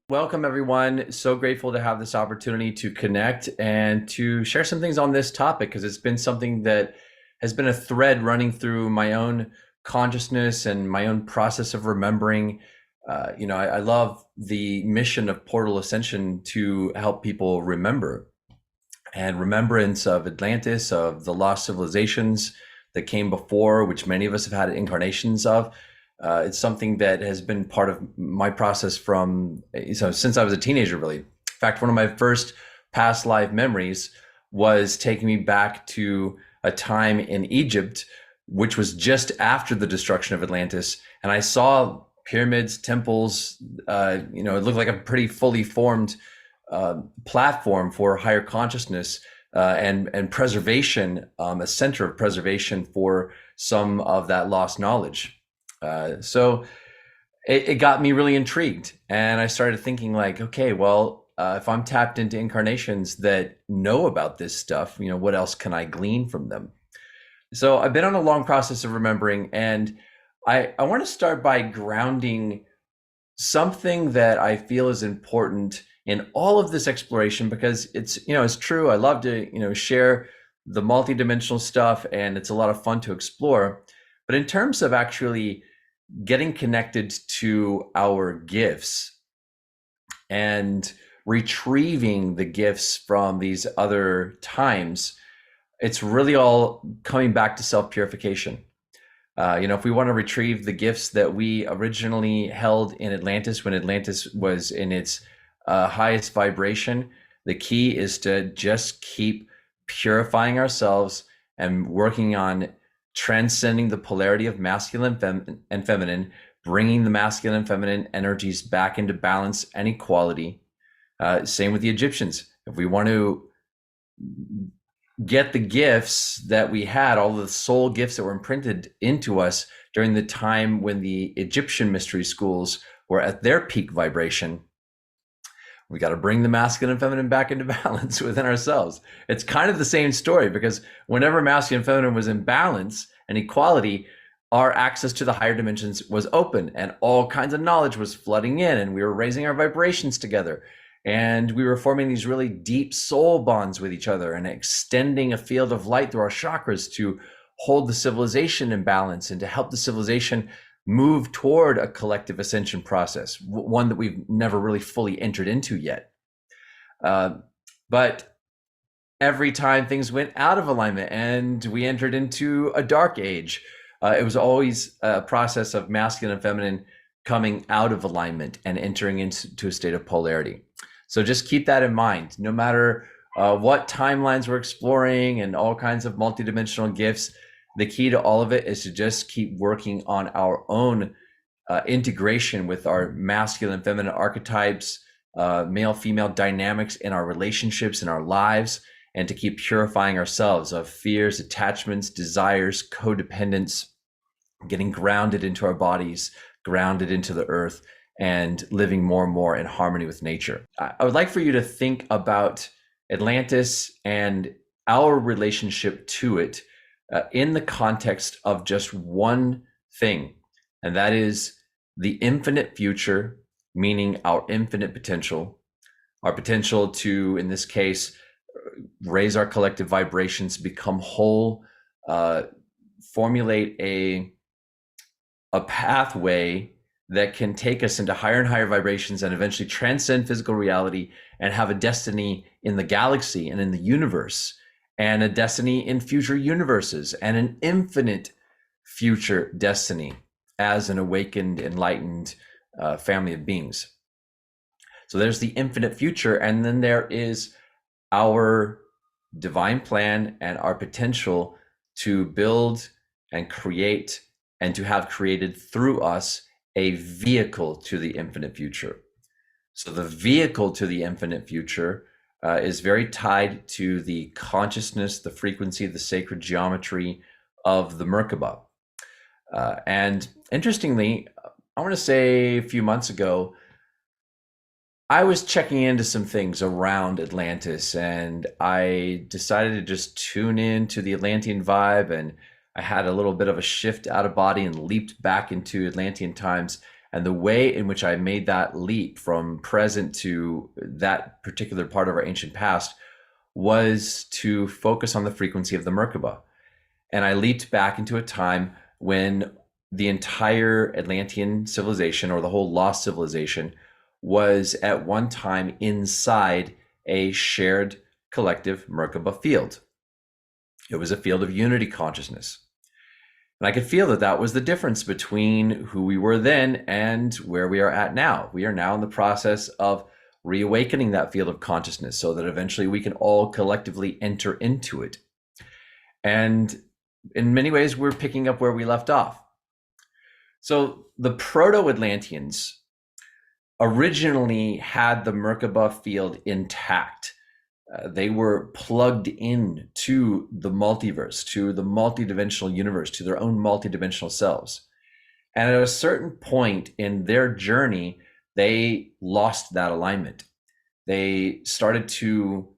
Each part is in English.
Welcome, everyone. So grateful to have this opportunity to connect and to share some things on this topic because it's been something that has been a thread running through my own consciousness and my own process of remembering. I love the mission of Portal Ascension to help people remember and remembrance of Atlantis, of the lost civilizations that came before, which many of us have had incarnations of. It's something that has been part of my process since I was a teenager, really. In fact, one of my first past life memories was taking me back to a time in Egypt, which was just after the destruction of Atlantis. And I saw pyramids, temples, it looked like a pretty fully formed platform for higher consciousness and preservation, a center of preservation for some of that lost knowledge. So it got me really intrigued, and I started thinking like, okay, well, if I'm tapped into incarnations that know about this stuff, what else can I glean from them? So I've been on a long process of remembering, and I want to start by grounding something that I feel is important in all of this exploration because it's true. I love to, share the multidimensional stuff, and it's a lot of fun to explore. But in terms of actually getting connected to our gifts and retrieving the gifts from these other times, it's really all coming back to self-purification. If we want to retrieve the gifts that we originally held in Atlantis when Atlantis was in its highest vibration, the key is to just keep purifying ourselves and working on transcending the polarity of masculine and feminine, bringing the masculine and feminine energies back into balance and equality. Same with the Egyptians. If we want to get the gifts that we had, all the soul gifts that were imprinted into us during the time when the Egyptian mystery schools were at their peak vibration, we got to bring the masculine and feminine back into balance within ourselves. It's kind of the same story because whenever masculine and feminine was in balance and equality, our access to the higher dimensions was open and all kinds of knowledge was flooding in, and we were raising our vibrations together. And we were forming these really deep soul bonds with each other and extending a field of light through our chakras to hold the civilization in balance and to help the civilization move toward a collective ascension process, one that we've never really fully entered into yet. But every time things went out of alignment and we entered into a dark age, it was always a process of masculine and feminine coming out of alignment and entering into a state of polarity. So just keep that in mind. No matter what timelines we're exploring and all kinds of multidimensional gifts, the key to all of it is to just keep working on our own integration with our masculine and feminine archetypes, male-female dynamics in our relationships, in our lives, and to keep purifying ourselves of fears, attachments, desires, codependence, getting grounded into our bodies, grounded into the earth, and living more and more in harmony with nature. I would like for you to think about Atlantis and our relationship to it in the context of just one thing, and that is the infinite future, meaning our infinite potential, our potential to, in this case, raise our collective vibrations, become whole, formulate a pathway that can take us into higher and higher vibrations and eventually transcend physical reality and have a destiny in the galaxy and in the universe, and a destiny in future universes, and an infinite future destiny as an awakened, enlightened family of beings. So there's the infinite future, and then there is our divine plan and our potential to build and create and to have created through us a vehicle to the infinite future. So the vehicle to the infinite future is very tied to the consciousness, the frequency, the sacred geometry of the Merkaba. And interestingly, I want to say a few months ago, I was checking into some things around Atlantis, and I decided to just tune in to the Atlantean vibe, and I had a little bit of a shift out of body and leaped back into Atlantean times. And the way in which I made that leap from present to that particular part of our ancient past was to focus on the frequency of the Merkaba. And I leaped back into a time when the entire Atlantean civilization, or the whole lost civilization, was at one time inside a shared collective Merkaba field. It was a field of unity consciousness. And I could feel that that was the difference between who we were then and where we are at now. We are now in the process of reawakening that field of consciousness so that eventually we can all collectively enter into it. And in many ways, we're picking up where we left off. So the Proto-Atlanteans originally had the Merkaba field intact. They were plugged in to the multiverse, to the multidimensional universe, to their own multidimensional selves. And at a certain point in their journey, they lost that alignment. They started to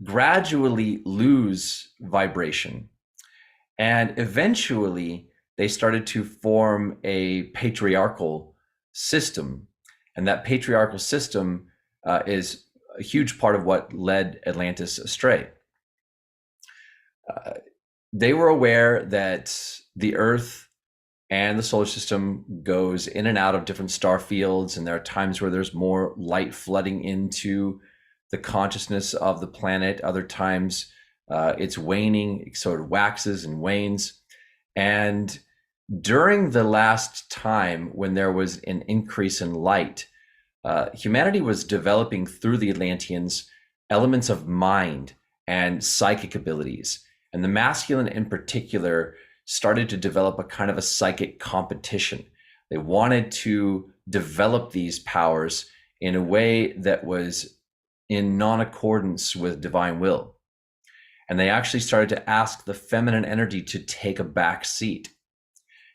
gradually lose vibration. And eventually, they started to form a patriarchal system. And that patriarchal system is a huge part of what led Atlantis astray. They were aware that the Earth and the solar system goes in and out of different star fields, and there are times where there's more light flooding into the consciousness of the planet. Other times it's waning, it sort of waxes and wanes. And during the last time when there was an increase in light, humanity was developing through the Atlanteans elements of mind and psychic abilities. And the masculine in particular started to develop a kind of a psychic competition. They wanted to develop these powers in a way that was in non-accordance with divine will. And they actually started to ask the feminine energy to take a back seat.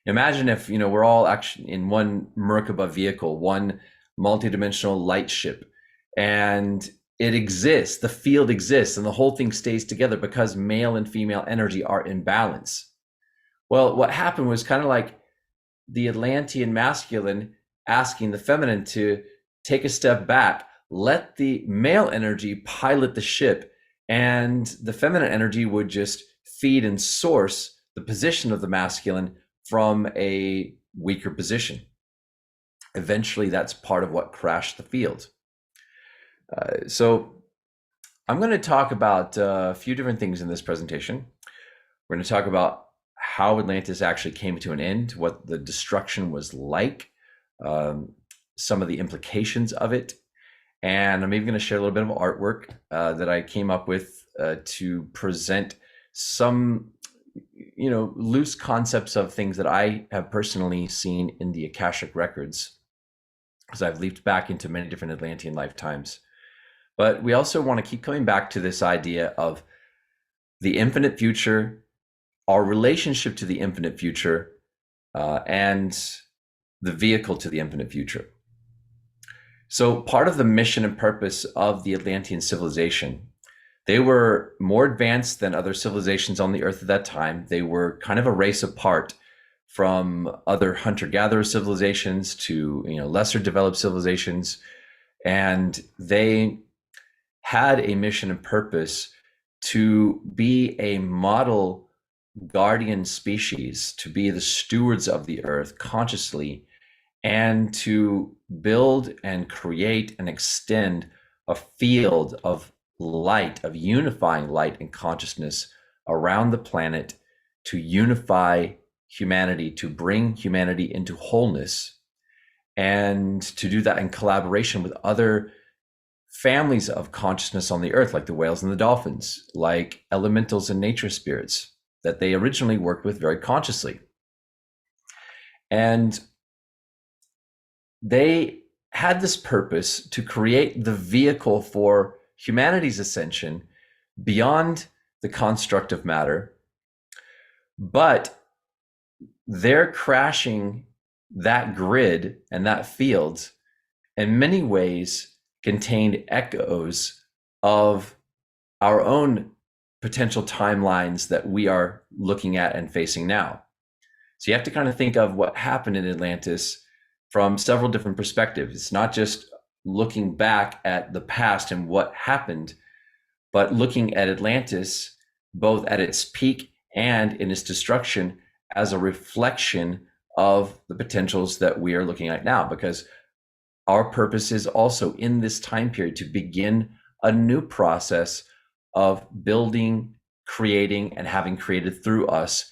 Imagine if, we're all actually in one Merkaba vehicle, one multidimensional light ship, and it exists, the field exists, and the whole thing stays together because male and female energy are in balance. Well, what happened was kind of like the Atlantean masculine asking the feminine to take a step back, let the male energy pilot the ship, and the feminine energy would just feed and source the position of the masculine from a weaker position. Eventually, that's part of what crashed the field. So I'm going to talk about a few different things in this presentation. We're going to talk about how Atlantis actually came to an end, what the destruction was like, some of the implications of it, and I'm even going to share a little bit of artwork that I came up with to present some loose concepts of things that I have personally seen in the Akashic records, because I've leaped back into many different Atlantean lifetimes. But we also want to keep coming back to this idea of the infinite future, our relationship to the infinite future, and the vehicle to the infinite future. So part of the mission and purpose of the Atlantean civilization, they were more advanced than other civilizations on the Earth at that time. They were kind of a race apart from other hunter-gatherer civilizations to lesser developed civilizations, and they had a mission and purpose to be a model guardian species, to be the stewards of the Earth consciously, and to build and create and extend a field of light, of unifying light and consciousness around the planet, to unify humanity, to bring humanity into wholeness, and to do that in collaboration with other families of consciousness on the Earth, like the whales and the dolphins, like elementals and nature spirits that they originally worked with very consciously. And they had this purpose to create the vehicle for humanity's ascension beyond the construct of matter, but they're crashing that grid and that field in many ways contained echoes of our own potential timelines that we are looking at and facing now. So you have to kind of think of what happened in Atlantis from several different perspectives. It's not just looking back at the past and what happened, but looking at Atlantis, both at its peak and in its destruction, as a reflection of the potentials that we are looking at now. Because our purpose is also in this time period to begin a new process of building, creating, and having created through us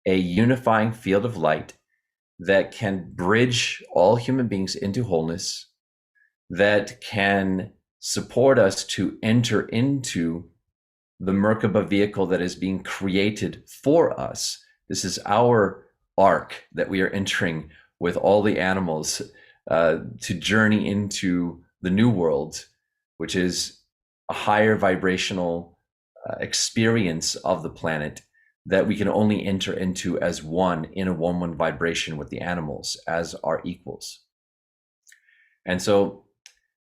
a unifying field of light that can bridge all human beings into wholeness, that can support us to enter into the Merkaba vehicle that is being created for us. This is our arc that we are entering with all the animals to journey into the new world, which is a higher vibrational experience of the planet that we can only enter into as one in a one-one vibration with the animals as our equals. And so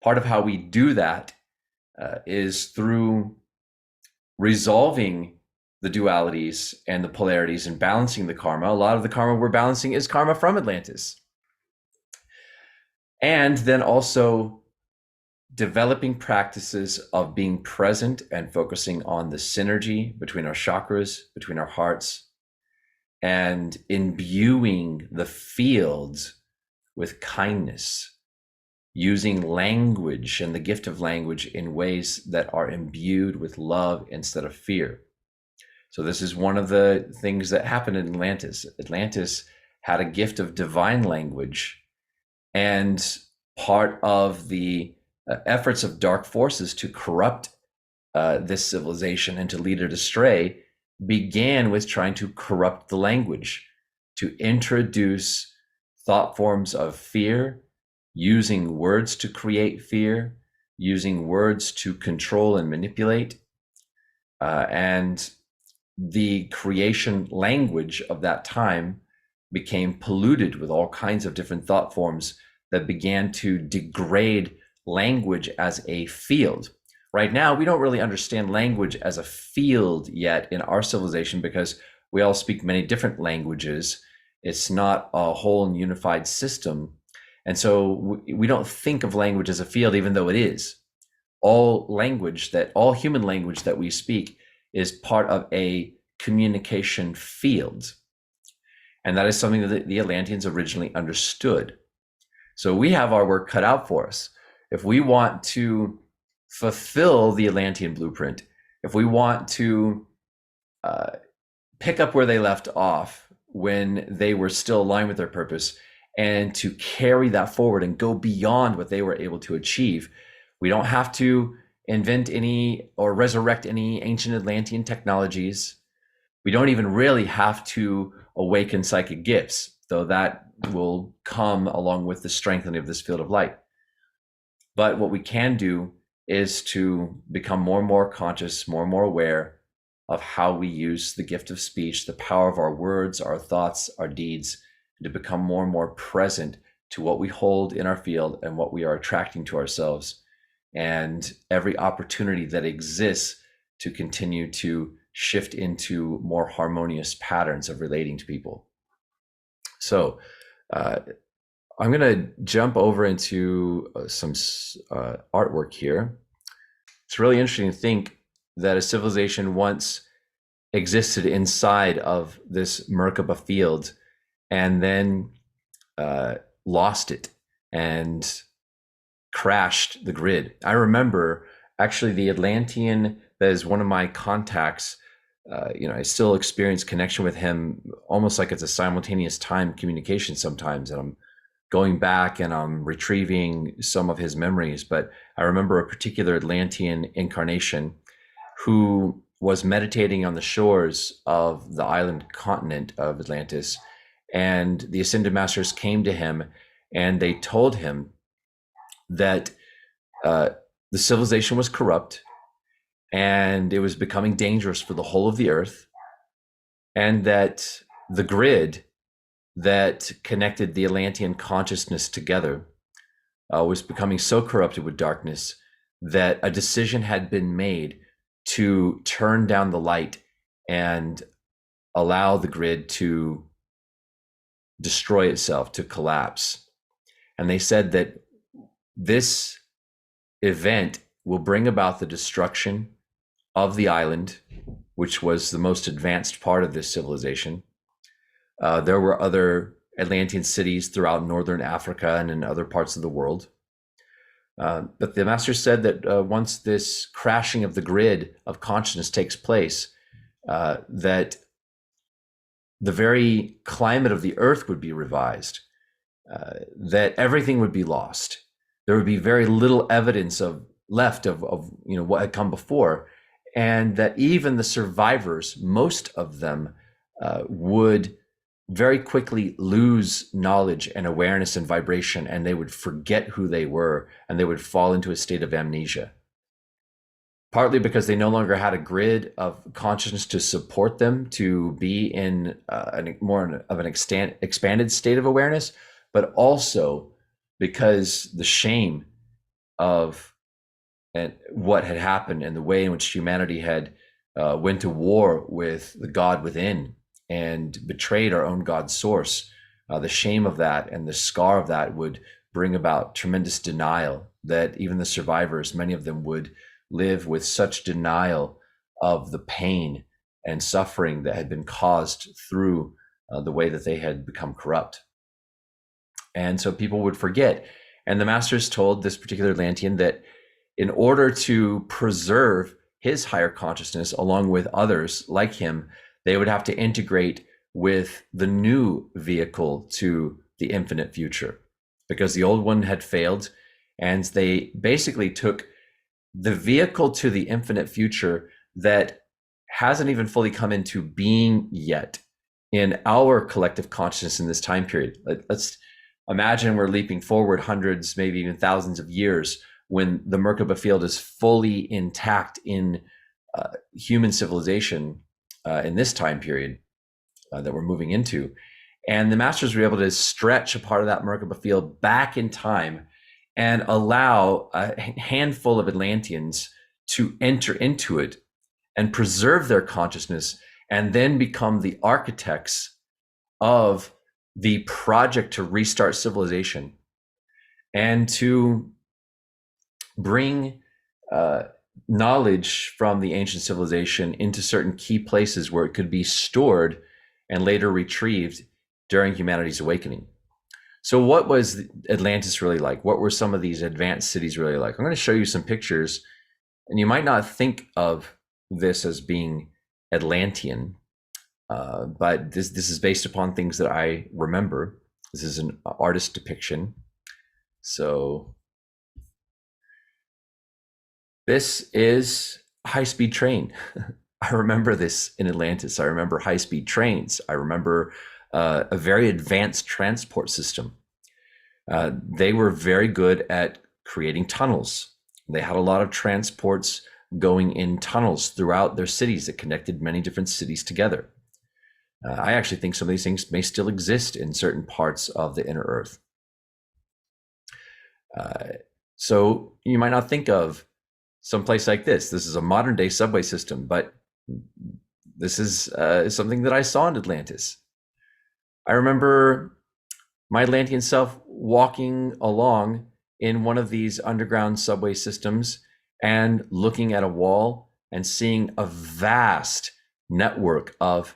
part of how we do that is through resolving the dualities and the polarities and balancing the karma. A lot of the karma we're balancing is karma from Atlantis. And then also developing practices of being present and focusing on the synergy between our chakras, between our hearts, and imbuing the fields with kindness, using language and the gift of language in ways that are imbued with love instead of fear. So this is one of the things that happened in Atlantis. Atlantis had a gift of divine language, and part of the efforts of dark forces to corrupt this civilization and to lead it astray began with trying to corrupt the language, to introduce thought forms of fear, using words to create fear, using words to control and manipulate. And the creation language of that time became polluted with all kinds of different thought forms that began to degrade language as a field. Right now, we don't really understand language as a field yet in our civilization because we all speak many different languages. It's not a whole and unified system. And so we don't think of language as a field, even though it is. All human language that we speak is part of a communication field. And that is something that the Atlanteans originally understood. So we have our work cut out for us. If we want to fulfill the Atlantean blueprint, if we want to pick up where they left off when they were still aligned with their purpose, and to carry that forward and go beyond what they were able to achieve, we don't have to invent any or resurrect any ancient Atlantean technologies. We don't even really have to awaken psychic gifts, though that will come along with the strengthening of this field of light. But what we can do is to become more and more conscious, more and more aware of how we use the gift of speech, the power of our words, our thoughts, our deeds, to become more and more present to what we hold in our field and what we are attracting to ourselves, and every opportunity that exists to continue to shift into more harmonious patterns of relating to people. So I'm going to jump over into some artwork here. It's really interesting to think that a civilization once existed inside of this Merkaba field and then lost it and crashed the grid. I remember actually the Atlantean that is one of my contacts. I still experience connection with him almost like it's a simultaneous time communication sometimes, and I'm going back and I'm retrieving some of his memories. But I remember a particular Atlantean incarnation who was meditating on the shores of the island continent of Atlantis, and the Ascended Masters came to him and they told him that the civilization was corrupt and it was becoming dangerous for the whole of the earth, and that the grid that connected the Atlantean consciousness together was becoming so corrupted with darkness that a decision had been made to turn down the light and allow the grid to destroy itself, to collapse. And they said that this event will bring about the destruction of the island, which was the most advanced part of this civilization. There were other Atlantean cities throughout northern Africa and in other parts of the world. But the master said that once this crashing of the grid of consciousness takes place, that the very climate of the earth would be revised, that everything would be lost. There would be very little evidence left of what had come before, and that even the survivors, most of them, would very quickly lose knowledge and awareness and vibration, and they would forget who they were, and they would fall into a state of amnesia. Partly because they no longer had a grid of consciousness to support them to be in more of an expanded state of awareness, but also because the shame of what had happened and the way in which humanity had went to war with the God within and betrayed our own God source, the shame of that and the scar of that would bring about tremendous denial, that even the survivors, many of them, would live with such denial of the pain and suffering that had been caused through the way that they had become corrupt. And so people would forget. And the masters told this particular Atlantean that in order to preserve his higher consciousness along with others like him, they would have to integrate with the new vehicle to the infinite future, because the old one had failed. And they basically took the vehicle to the infinite future that hasn't even fully come into being yet in our collective consciousness in this time period. Let's imagine we're leaping forward hundreds, maybe even thousands of years, when the Merkaba Field is fully intact in human civilization in this time period that we're moving into. And the masters were able to stretch a part of that Merkaba Field back in time and allow a handful of Atlanteans to enter into it and preserve their consciousness, and then become the architects of the project to restart civilization and to bring knowledge from the ancient civilization into certain key places where it could be stored and later retrieved during humanity's awakening. So what was Atlantis really like? What were some of these advanced cities really like? I'm going to show you some pictures, and you might not think of this as being Atlantean, but this is based upon things that I remember. This is an artist depiction. So this is HighSpeed Train. I remember this in Atlantis. I remember high-speed trains. I remember a very advanced transport system. They were very good at creating tunnels. They had a lot of transports going in tunnels throughout their cities that connected many different cities together. I actually think some of these things may still exist in certain parts of the inner earth. So you might not think of some place like this. This is a modern day subway system, but this is something that I saw in Atlantis. I remember my Atlantean self walking along in one of these underground subway systems and looking at a wall and seeing a vast network of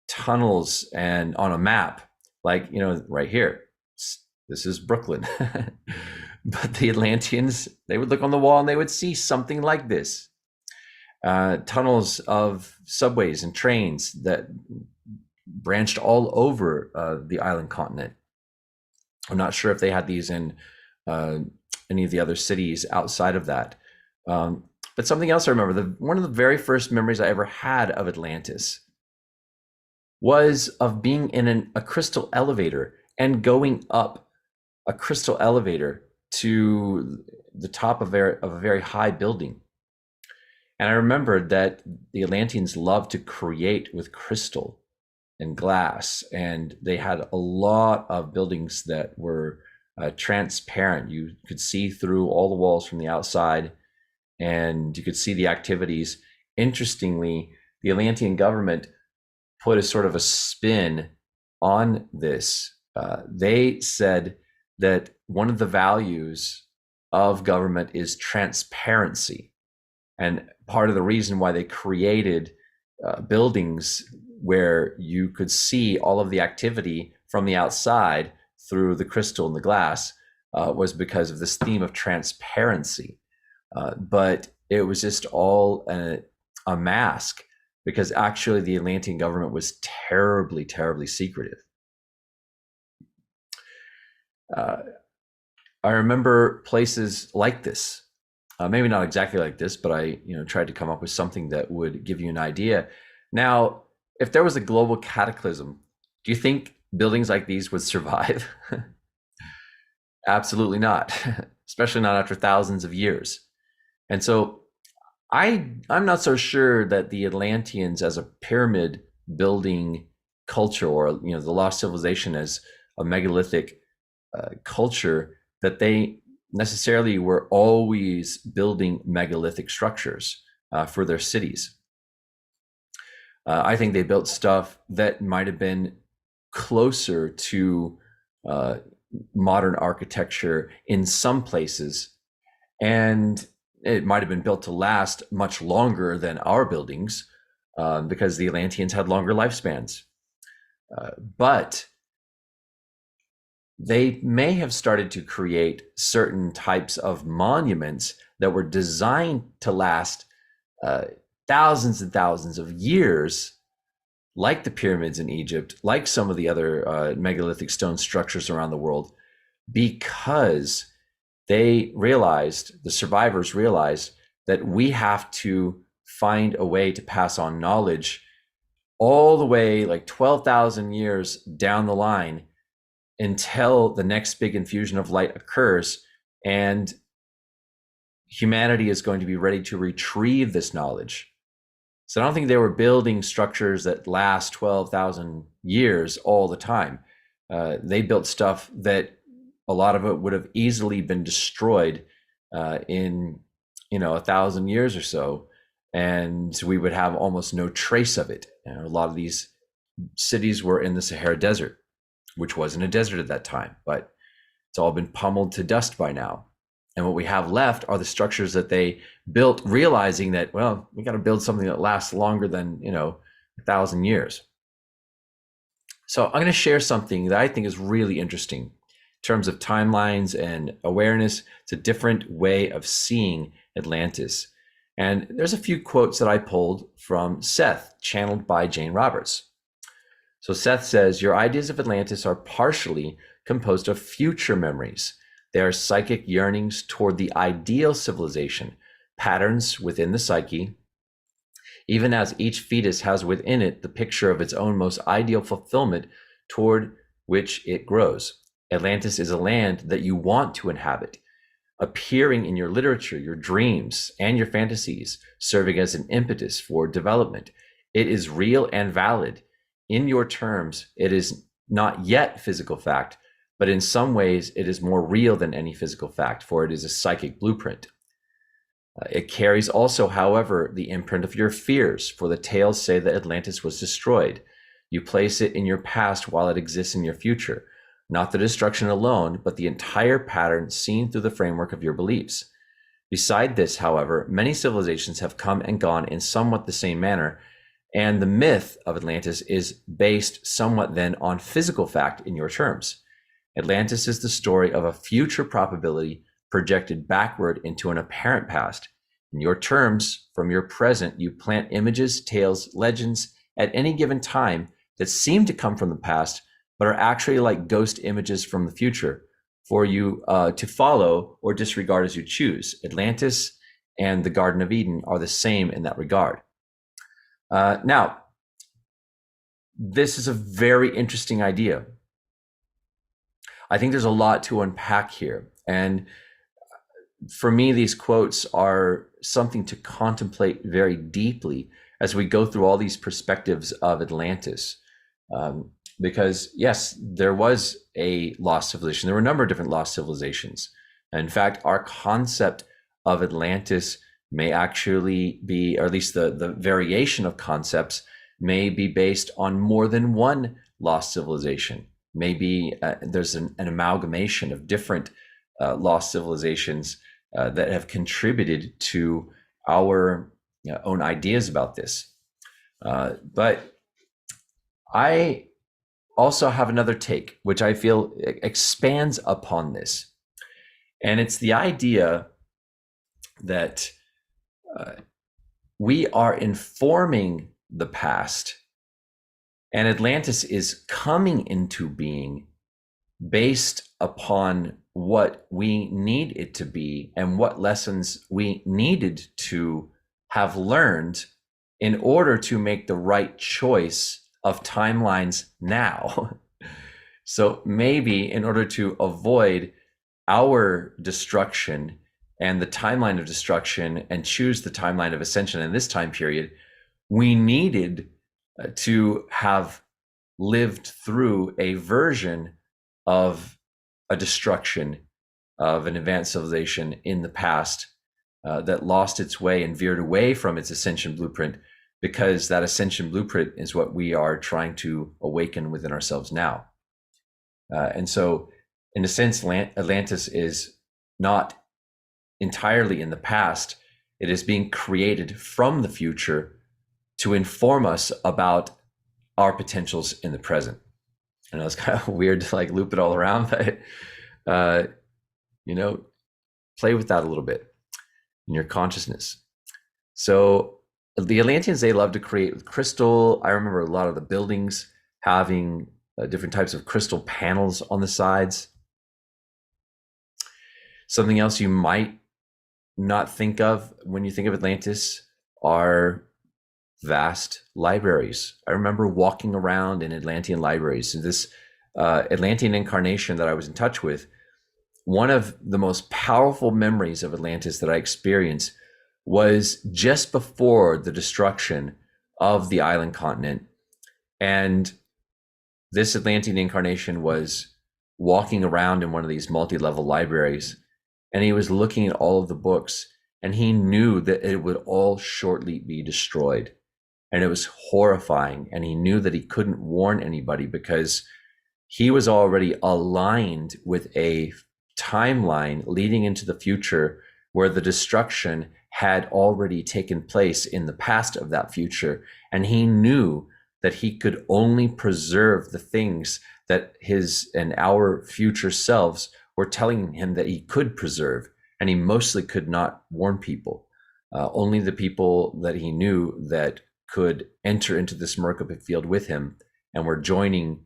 tunnels, and on a map, like, right here, this is Brooklyn. But the Atlanteans, they would look on the wall and they would see something like this. Tunnels of subways and trains that branched all over the island continent. I'm not sure if they had these in any of the other cities outside of that. But something else I remember, one of the very first memories I ever had of Atlantis was of being in a crystal elevator and going up a crystal elevator to the top of a very high building. And I remembered that the Atlanteans loved to create with crystal and glass, and they had a lot of buildings that were transparent. You could see through all the walls from the outside, and you could see the activities. Interestingly, the Atlantean government put a sort of a spin on this. They said that one of the values of government is transparency. And part of the reason why they created buildings where you could see all of the activity from the outside through the crystal and the glass was because of this theme of transparency. But it was just all a mask, because actually the Atlantean government was terribly, terribly secretive. I remember places like this, maybe not exactly like this, but I tried to come up with something that would give you an idea. Now, if there was a global cataclysm, do you think buildings like these would survive? Absolutely not, especially not after thousands of years. And so I'm not so sure that the Atlanteans as a pyramid building culture, or the lost civilization as a megalithic culture, that they necessarily were always building megalithic structures for their cities. I think they built stuff that might have been closer to modern architecture in some places, and it might have been built to last much longer than our buildings because the Atlanteans had longer lifespans. But they may have started to create certain types of monuments that were designed to last thousands and thousands of years, like the pyramids in Egypt, like some of the other megalithic stone structures around the world, because they realized, the survivors realized, that we have to find a way to pass on knowledge all the way like 12,000 years down the line until the next big infusion of light occurs, and humanity is going to be ready to retrieve this knowledge. So I don't think they were building structures that last 12,000 years all the time. They built stuff that a lot of it would have easily been destroyed in 1,000 years or so, and we would have almost no trace of it. A lot of these cities were in the Sahara Desert, which wasn't a desert at that time, but it's all been pummeled to dust by now. And what we have left are the structures that they built, realizing that, well, we got to build something that lasts longer than 1,000 years. So I'm going to share something that I think is really interesting in terms of timelines and awareness. It's a different way of seeing Atlantis. And there's a few quotes that I pulled from Seth, channeled by Jane Roberts. So Seth says, your ideas of Atlantis are partially composed of future memories. They are psychic yearnings toward the ideal civilization, patterns within the psyche, even as each fetus has within it the picture of its own most ideal fulfillment toward which it grows. Atlantis is a land that you want to inhabit, appearing in your literature, your dreams, and your fantasies, serving as an impetus for development. It is real and valid. In your terms, it is not yet physical fact, but in some ways it is more real than any physical fact, for it is a psychic blueprint. It carries also, however, the imprint of your fears, for the tales say that Atlantis was destroyed. You place it in your past while it exists in your future, not the destruction alone, but the entire pattern seen through the framework of your beliefs. Beside this, however, many civilizations have come and gone in somewhat the same manner, and the myth of Atlantis is based somewhat then on physical fact in your terms. Atlantis is the story of a future probability projected backward into an apparent past. In your terms, from your present, you plant images, tales, legends at any given time that seem to come from the past, but are actually like ghost images from the future for you to follow or disregard as you choose. Atlantis and the Garden of Eden are the same in that regard. Now, this is a very interesting idea. I think there's a lot to unpack here. And for me, these quotes are something to contemplate very deeply as we go through all these perspectives of Atlantis. Because yes, there was a lost civilization. There were a number of different lost civilizations. And in fact, our concept of Atlantis may actually be, or at least the variation of concepts may be based on more than one lost civilization. maybe there's an amalgamation of different lost civilizations that have contributed to our own ideas about this. But I also have another take, which I feel expands upon this. And it's the idea that we are informing the past, and Atlantis is coming into being based upon what we need it to be and what lessons we needed to have learned in order to make the right choice of timelines now. So maybe in order to avoid our destruction and the timeline of destruction and choose the timeline of ascension in this time period, we needed to have lived through a version of a destruction of an advanced civilization in the past that lost its way and veered away from its ascension blueprint, because that ascension blueprint is what we are trying to awaken within ourselves now. And so, in a sense, Atlantis is not entirely in the past. It is being created from the future to inform us about our potentials in the present. And it's kind of weird to like loop it all around, but play with that a little bit in your consciousness. So the Atlanteans, they love to create with crystal. I remember a lot of the buildings having different types of crystal panels on the sides. Something else you might not think of when you think of Atlantis are vast libraries. I remember walking around in Atlantean libraries. And this Atlantean incarnation that I was in touch with, one of the most powerful memories of Atlantis that I experienced was just before the destruction of the island continent. And this Atlantean incarnation was walking around in one of these multi-level libraries, and he was looking at all of the books, and he knew that it would all shortly be destroyed. And it was horrifying. And he knew that he couldn't warn anybody because he was already aligned with a timeline leading into the future where the destruction had already taken place in the past of that future. And he knew that he could only preserve the things that his and our future selves were telling him that he could preserve. And he mostly could not warn people. Only the people that he knew that could enter into this Merkaba Field with him and were joining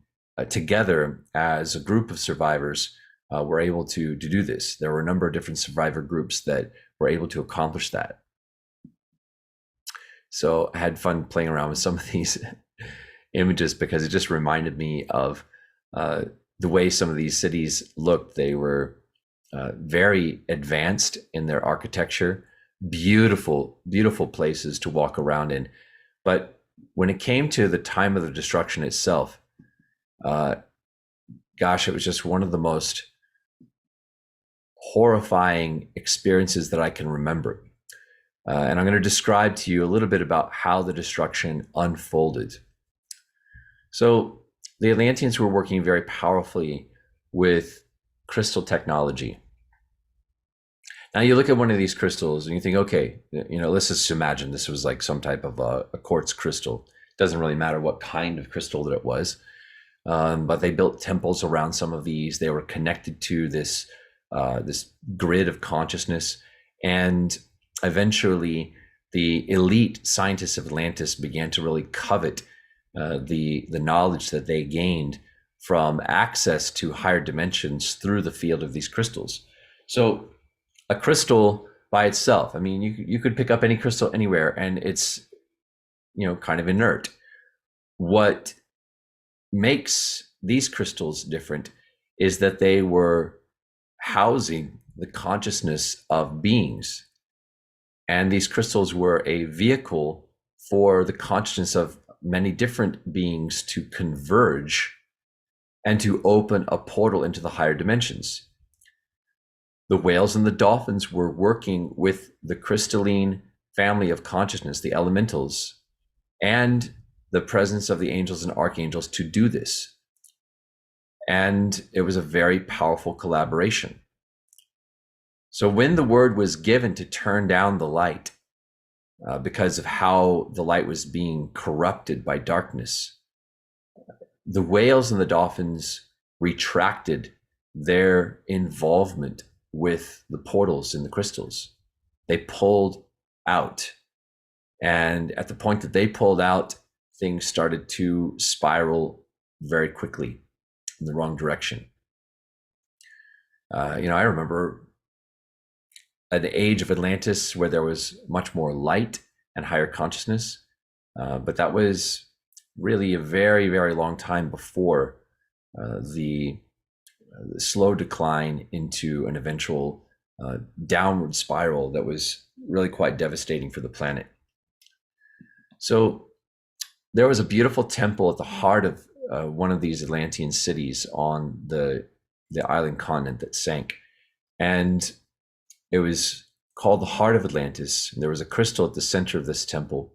together as a group of survivors were able to do this. There were a number of different survivor groups that were able to accomplish that. So I had fun playing around with some of these images because it just reminded me of the way some of these cities looked. They were very advanced in their architecture, beautiful, beautiful places to walk around in. But when it came to the time of the destruction itself, gosh, it was just one of the most horrifying experiences that I can remember. And I'm going to describe to you a little bit about how the destruction unfolded. So the Atlanteans were working very powerfully with crystal technology. Now you look at one of these crystals and you think, okay, let's just imagine this was like some type of a quartz crystal. It doesn't really matter what kind of crystal that it was, but they built temples around some of these. They were connected to this grid of consciousness, and eventually the elite scientists of Atlantis began to really covet the knowledge that they gained from access to higher dimensions through the field of these crystals. So a crystal by itself, I mean, you could pick up any crystal anywhere and it's, kind of inert. What makes these crystals different is that they were housing the consciousness of beings. And these crystals were a vehicle for the consciousness of many different beings to converge and to open a portal into the higher dimensions. The whales and the dolphins were working with the crystalline family of consciousness, the elementals, and the presence of the angels and archangels to do this. And it was a very powerful collaboration. So when the word was given to turn down the light, because of how the light was being corrupted by darkness, the whales and the dolphins retracted their involvement with the portals in the crystals. They pulled out. And at the point that they pulled out, things started to spiral very quickly in the wrong direction. I remember an age of Atlantis where there was much more light and higher consciousness, but that was really a very, very long time before the slow decline into an eventual downward spiral that was really quite devastating for the planet. So there was a beautiful temple at the heart of one of these Atlantean cities on the island continent that sank. And it was called the Heart of Atlantis. And there was a crystal at the center of this temple.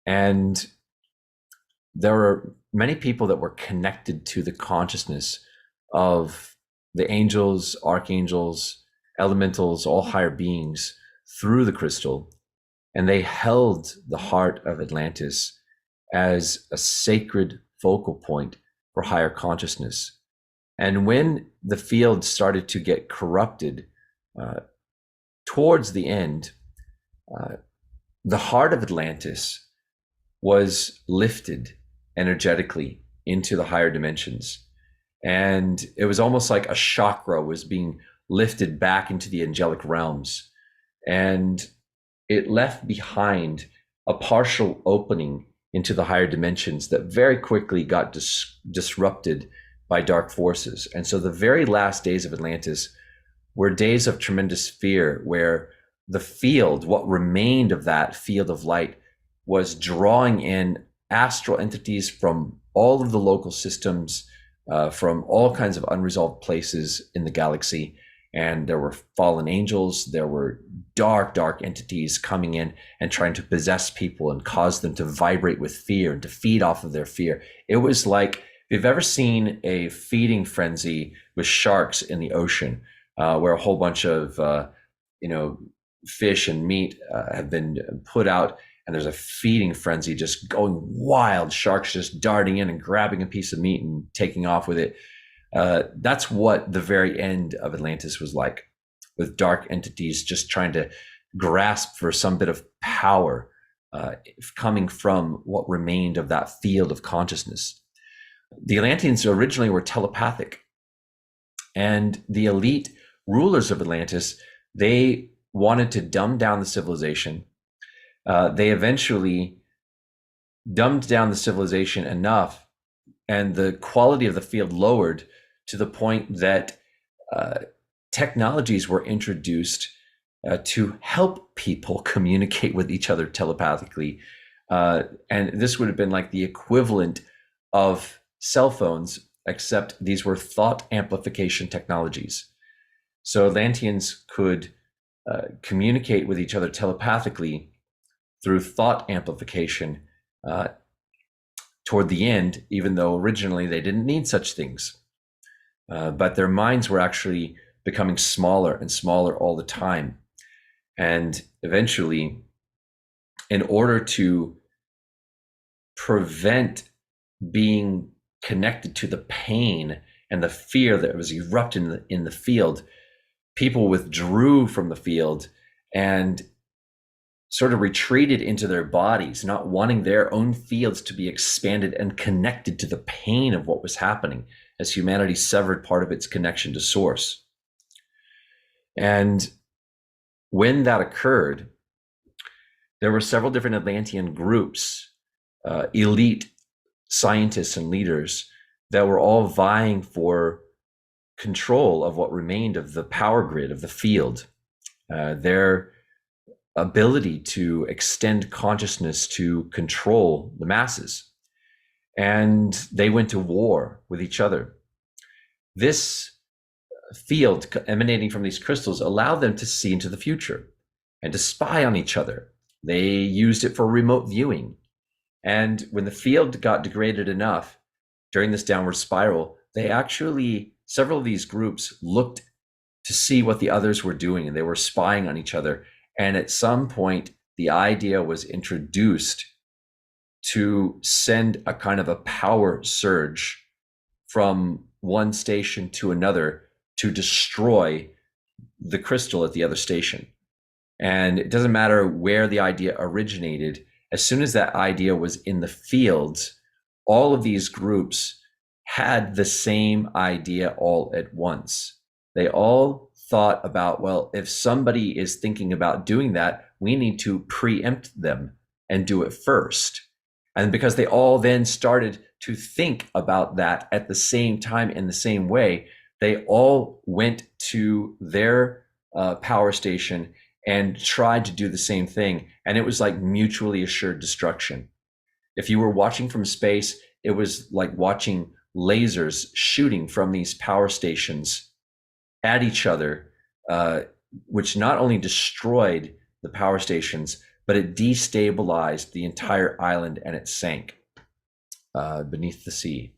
And there were many people that were connected to the consciousness of the angels, archangels, elementals, all higher beings through the crystal. And they held the heart of Atlantis as a sacred focal point for higher consciousness. And when the field started to get corrupted towards the end, the heart of Atlantis was lifted energetically into the higher dimensions. And it was almost like a chakra was being lifted back into the angelic realms. And it left behind a partial opening into the higher dimensions that very quickly got disrupted by dark forces. And so the very last days of Atlantis were days of tremendous fear, where the field, what remained of that field of light, was drawing in astral entities from all of the local systems, from all kinds of unresolved places in the galaxy. And there were fallen angels, there were dark entities coming in and trying to possess people and cause them to vibrate with fear and to feed off of their fear. It was like, if you've ever seen a feeding frenzy with sharks in the ocean, where a whole bunch of fish and meat have been put out, and there's a feeding frenzy just going wild, sharks just darting in and grabbing a piece of meat and taking off with it. That's what the very end of Atlantis was like, with dark entities just trying to grasp for some bit of power coming from what remained of that field of consciousness. The Atlanteans originally were telepathic, and the elite rulers of Atlantis, they wanted to dumb down the civilization. They eventually dumbed down the civilization enough, and the quality of the field lowered to the point that technologies were introduced to help people communicate with each other telepathically. And this would have been like the equivalent of cell phones, except these were thought amplification technologies. So Atlanteans could communicate with each other telepathically through thought amplification toward the end, even though originally they didn't need such things. But their minds were actually becoming smaller and smaller all the time. And eventually, in order to prevent being connected to the pain and the fear that was erupting in the field, people withdrew from the field and sort of retreated into their bodies, not wanting their own fields to be expanded and connected to the pain of what was happening, as humanity severed part of its connection to source. And when that occurred, there were several different Atlantean groups, elite scientists and leaders, that were all vying for control of what remained of the power grid of the field. Their ability to extend consciousness to control the masses. And they went to war with each other. This field emanating from these crystals allowed them to see into the future and to spy on each other. They used it for remote viewing. And when the field got degraded enough during this downward spiral, they actually, several of these groups looked to see what the others were doing, and they were spying on each other. And at some point, the idea was introduced to send a kind of a power surge from one station to another to destroy the crystal at the other station. And it doesn't matter where the idea originated, as soon as that idea was in the fields, all of these groups had the same idea all at once. They all thought about, well, if somebody is thinking about doing that, we need to preempt them and do it first. And because they all then started to think about that at the same time in the same way, they all went to their power station and tried to do the same thing. And it was like mutually assured destruction. If you were watching from space, it was like watching lasers shooting from these power stations at each other, which not only destroyed the power stations, but it destabilized the entire island and it sank beneath the sea.